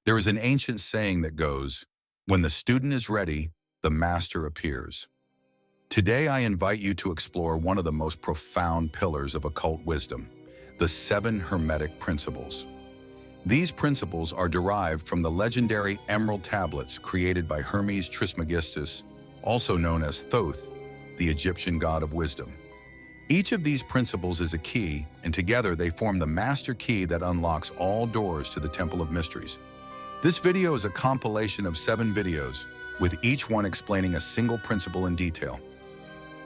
There is an ancient saying that goes, "When the student is ready, the master appears." Today, I invite you to explore one of the most profound pillars of occult wisdom, the 7 Hermetic Principles. These principles are derived from the legendary emerald tablets created by Hermes Trismegistus, also known as Thoth, the Egyptian god of wisdom. Each of these principles is a key, and together they form the master key that unlocks all doors to the Temple of Mysteries. This video is a compilation of 7 videos, with each one explaining a single principle in detail.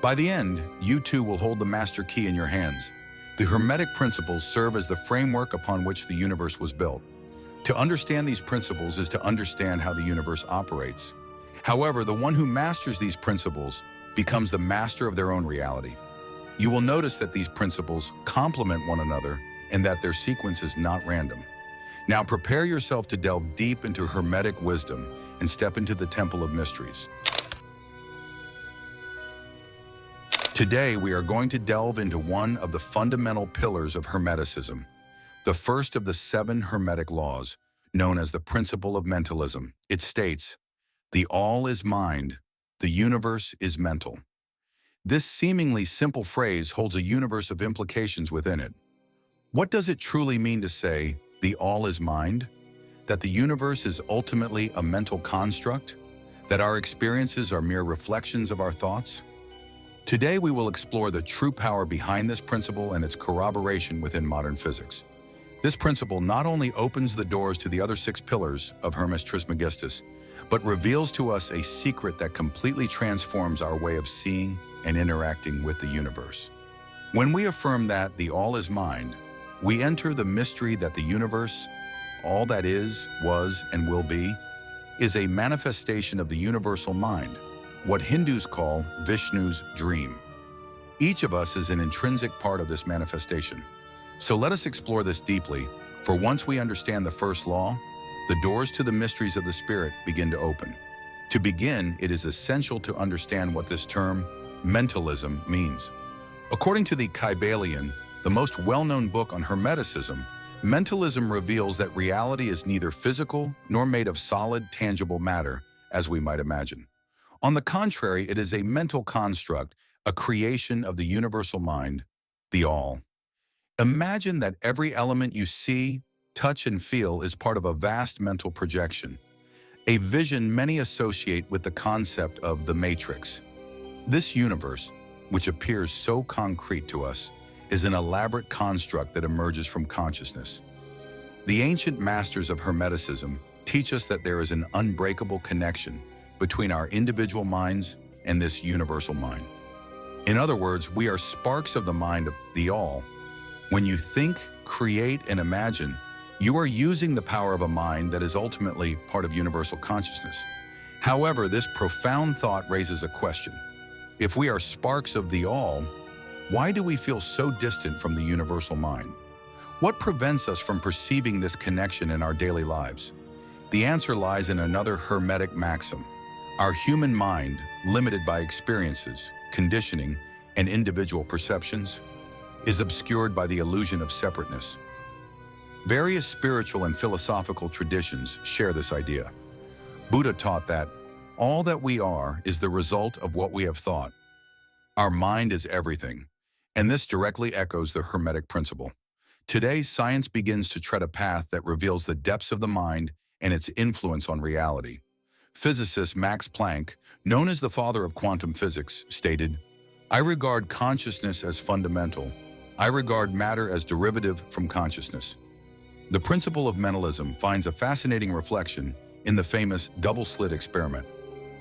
By the end, you too will hold the master key in your hands. The Hermetic principles serve as the framework upon which the universe was built. To understand these principles is to understand how the universe operates. However, the one who masters these principles becomes the master of their own reality. You will notice that these principles complement one another and that their sequence is not random. Now prepare yourself to delve deep into Hermetic wisdom and step into the Temple of Mysteries. Today, we are going to delve into one of the fundamental pillars of Hermeticism, the first of the 7 Hermetic laws, known as the principle of mentalism. It states, "The all is mind, the universe is mental." This seemingly simple phrase holds a universe of implications within it. What does it truly mean to say, "the all is mind"? That the universe is ultimately a mental construct? That our experiences are mere reflections of our thoughts? Today, we will explore the true power behind this principle and its corroboration within modern physics. This principle not only opens the doors to the other 6 pillars of Hermes Trismegistus, but reveals to us a secret that completely transforms our way of seeing and interacting with the universe. When we affirm that the all is mind, we enter the mystery that the universe, all that is, was, and will be, is a manifestation of the universal mind, what Hindus call Vishnu's dream. Each of us is an intrinsic part of this manifestation. So let us explore this deeply, for once we understand the first law, the doors to the mysteries of the spirit begin to open. To begin, it is essential to understand what this term, mentalism, means. According to the Kybalion, the most well-known book on Hermeticism, mentalism reveals that reality is neither physical nor made of solid, tangible matter, as we might imagine. On the contrary, it is a mental construct, a creation of the universal mind, the all. Imagine that every element you see, touch, and feel is part of a vast mental projection, a vision many associate with the concept of the Matrix. This universe, which appears so concrete to us, is an elaborate construct that emerges from consciousness. The ancient masters of Hermeticism teach us that there is an unbreakable connection between our individual minds and this universal mind. In other words, we are sparks of the mind of the all. When you think, create, and imagine, you are using the power of a mind that is ultimately part of universal consciousness. However, this profound thought raises a question. If we are sparks of the all, why do we feel so distant from the universal mind? What prevents us from perceiving this connection in our daily lives? The answer lies in another Hermetic maxim. Our human mind, limited by experiences, conditioning, and individual perceptions, is obscured by the illusion of separateness. Various spiritual and philosophical traditions share this idea. Buddha taught that all that we are is the result of what we have thought. Our mind is everything, and this directly echoes the Hermetic principle. Today, science begins to tread a path that reveals the depths of the mind and its influence on reality. Physicist Max Planck, known as the father of quantum physics, stated, "I regard consciousness as fundamental. I regard matter as derivative from consciousness." The principle of mentalism finds a fascinating reflection in the famous double-slit experiment,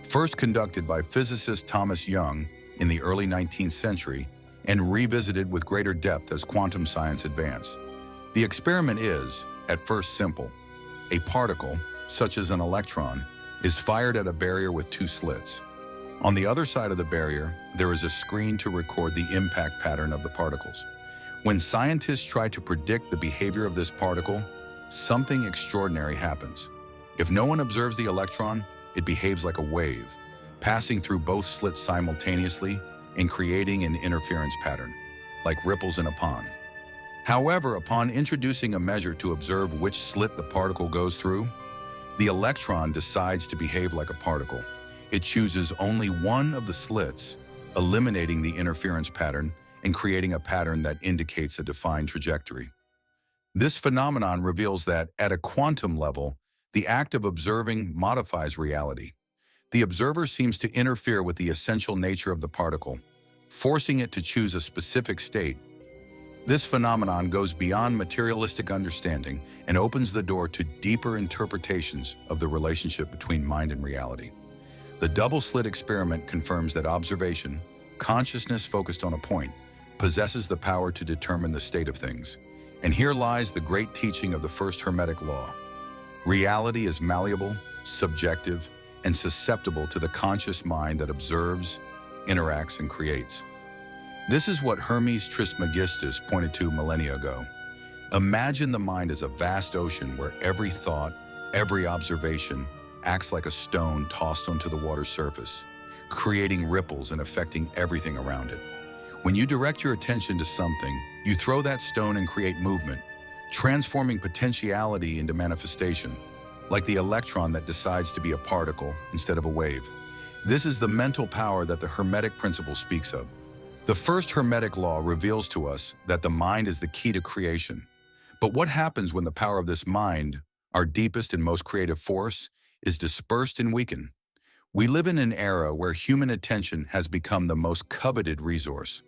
first conducted by physicist Thomas Young in the early 19th century and revisited with greater depth as quantum science advanced. The experiment is, at first, simple. A particle, such as an electron, is fired at a barrier with 2 slits. On the other side of the barrier, there is a screen to record the impact pattern of the particles. When scientists try to predict the behavior of this particle, something extraordinary happens. If no one observes the electron, it behaves like a wave, passing through both slits simultaneously and creating an interference pattern, like ripples in a pond. However, upon introducing a measure to observe which slit the particle goes through, The electron decides to behave like a particle. It chooses only one of the slits, eliminating the interference pattern and creating a pattern that indicates a defined trajectory. This phenomenon reveals that, at a quantum level, the act of observing modifies reality. The observer seems to interfere with the essential nature of the particle, forcing it to choose a specific state. This phenomenon goes beyond materialistic understanding and opens the door to deeper interpretations of the relationship between mind and reality. The double-slit experiment confirms that observation, consciousness focused on a point, possesses the power to determine the state of things. And here lies the great teaching of the first Hermetic law. Reality is malleable, subjective, and susceptible to the conscious mind that observes, interacts, and creates. This is what Hermes Trismegistus pointed to millennia ago. Imagine the mind as a vast ocean where every thought, every observation acts like a stone tossed onto the water's surface, creating ripples and affecting everything around it. When you direct your attention to something, you throw that stone and create movement, transforming potentiality into manifestation, like the electron that decides to be a particle instead of a wave. This is the mental power that the Hermetic principle speaks of. The first Hermetic law reveals to us that the mind is the key to creation. But what happens when the power of this mind, our deepest and most creative force, is dispersed and weakened? We live in an era where human attention has become the most coveted resource.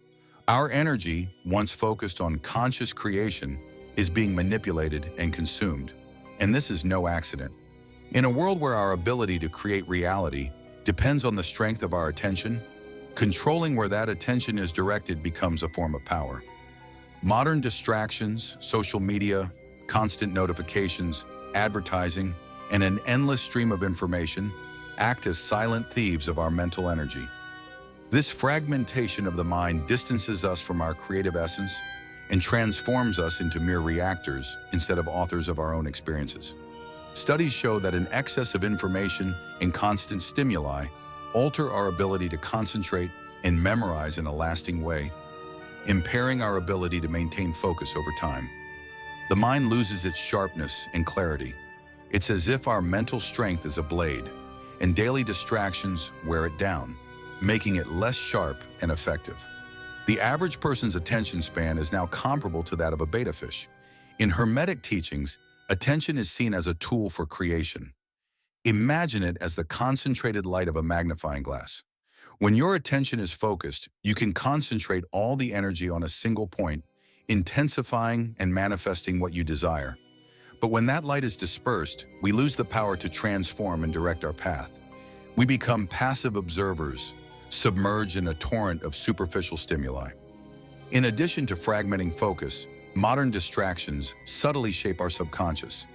Our energy, once focused on conscious creation, is being manipulated and consumed. And this is no accident. In a world where our ability to create reality depends on the strength of our attention, controlling where that attention is directed becomes a form of power. Modern distractions, social media, constant notifications, advertising, and an endless stream of information act as silent thieves of our mental energy. This fragmentation of the mind distances us from our creative essence and transforms us into mere reactors instead of authors of our own experiences. Studies show that an excess of information and constant stimuli alter our ability to concentrate and memorize in a lasting way, impairing our ability to maintain focus over time. The mind loses its sharpness and clarity. It's as if our mental strength is a blade, and daily distractions wear it down, making it less sharp and effective. The average person's attention span is now comparable to that of a betta fish. In Hermetic teachings, attention is seen as a tool for creation. Imagine it as the concentrated light of a magnifying glass. When your attention is focused, you can concentrate all the energy on a single point, intensifying and manifesting what you desire. But when that light is dispersed, we lose the power to transform and direct our path. We become passive observers, submerged in a torrent of superficial stimuli. In addition to fragmenting focus, modern distractions subtly shape our subconscious.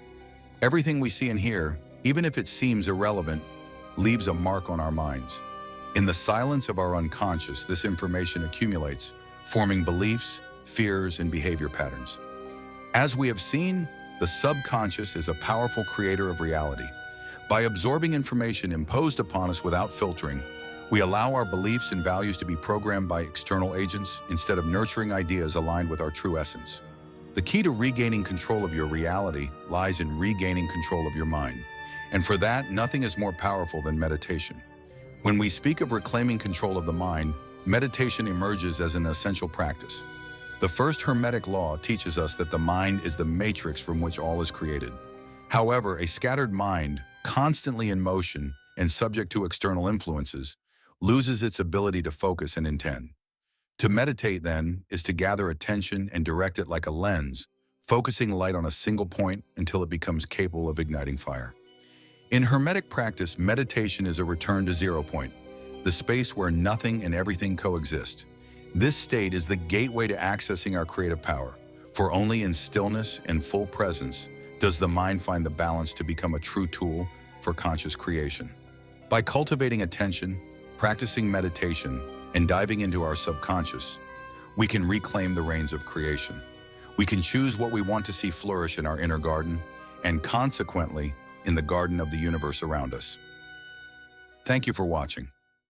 Everything we see and hear, even if it seems irrelevant, leaves a mark on our minds. In the silence of our unconscious, this information accumulates, forming beliefs, fears, and behavior patterns. As we have seen, the subconscious is a powerful creator of reality. By absorbing information imposed upon us without filtering, we allow our beliefs and values to be programmed by external agents instead of nurturing ideas aligned with our true essence. The key to regaining control of your reality lies in regaining control of your mind. And for that, nothing is more powerful than meditation. When we speak of reclaiming control of the mind, meditation emerges as an essential practice. The first Hermetic law teaches us that the mind is the matrix from which all is created. However, a scattered mind, constantly in motion and subject to external influences, loses its ability to focus and intend. To meditate, then, is to gather attention and direct it like a lens, focusing light on a single point until it becomes capable of igniting fire. In Hermetic practice, meditation is a return to zero point, the space where nothing and everything coexist. This state is the gateway to accessing our creative power, for only in stillness and full presence does the mind find the balance to become a true tool for conscious creation. By cultivating attention, practicing meditation, and diving into our subconscious, we can reclaim the reins of creation. We can choose what we want to see flourish in our inner garden, and consequently, in the garden of the universe around us. Thank you for watching.